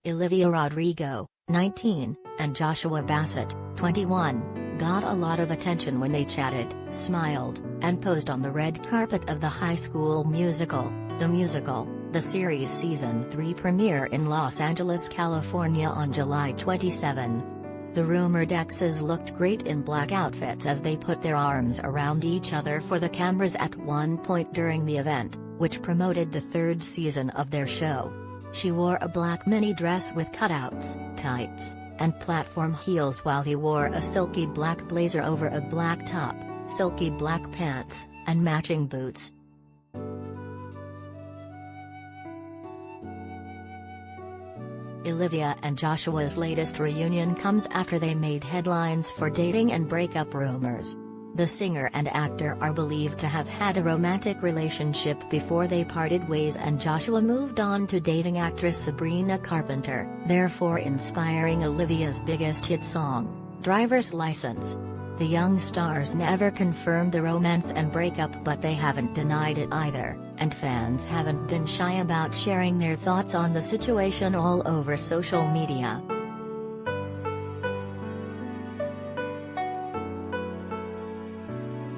Olivia Rodrigo, 19, and Joshua Bassett, 21, got a lot of attention when they chatted, smiled, and posed on the red carpet of the High School Musical, the series' Season 3 premiere in Los Angeles, California on July 27. The rumored exes looked great in black outfits as they put their arms around each other for the cameras at one point during the event, which promoted the third season of their show. She wore a black mini dress with cutouts, tights, and platform heels while he wore a silky black blazer over a black top, silky black pants, and matching boots. Olivia and Joshua's latest reunion comes after they made headlines for dating and breakup rumors. The singer and actor are believed to have had a romantic relationship before they parted ways, and Joshua moved on to dating actress Sabrina Carpenter, therefore inspiring Olivia's biggest hit song, Driver's License. The young stars never confirmed the romance and breakup, but they haven't denied it either, and fans haven't been shy about sharing their thoughts on the situation all over social media.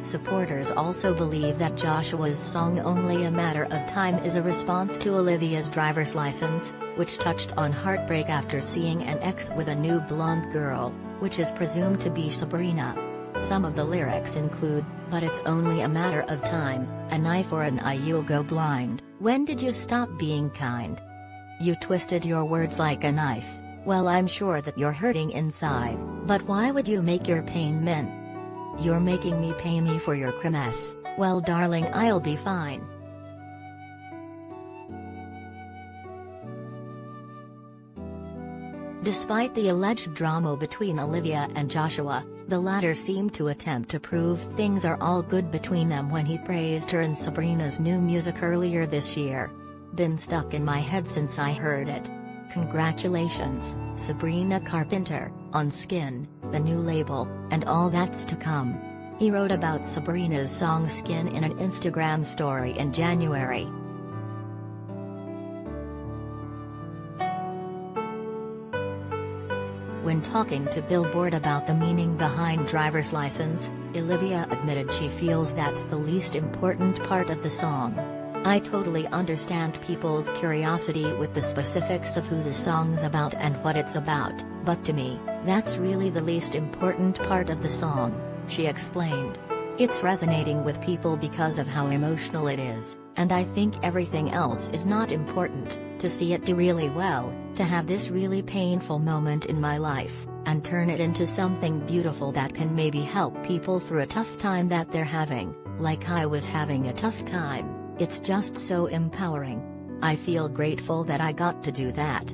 Supporters also believe that Joshua's song Only a Matter of Time is a response to Olivia's Driver's License, which touched on heartbreak after seeing an ex with a new blonde girl, which is presumed to be Sabrina. Some of the lyrics include, "But it's only a matter of time, an eye for an eye, you'll go blind. When did you stop being kind? You twisted your words like a knife. Well, I'm sure that you're hurting inside, but why would you make your pain mean? You're making me pay me for your crimes. Well, darling, I'll be fine." Despite the alleged drama between Olivia and Joshua, the latter seemed to attempt to prove things are all good between them when he praised her in Sabrina's new music earlier this year. "Been stuck in my head since I heard it. Congratulations, Sabrina Carpenter, on Skin, the new label, and all that's to come," he wrote about Sabrina's song Skin in an Instagram story in January. When talking to Billboard about the meaning behind Driver's License, Olivia admitted she feels that's the least important part of the song. "I totally understand people's curiosity with the specifics of who the song's about and what it's about, but to me, that's really the least important part of the song," she explained. "It's resonating with people because of how emotional it is, and I think everything else is not important. To see it do really well, to have this really painful moment in my life, and turn it into something beautiful that can maybe help people through a tough time that they're having, like I was having a tough time, it's just so empowering. I feel grateful that I got to do that."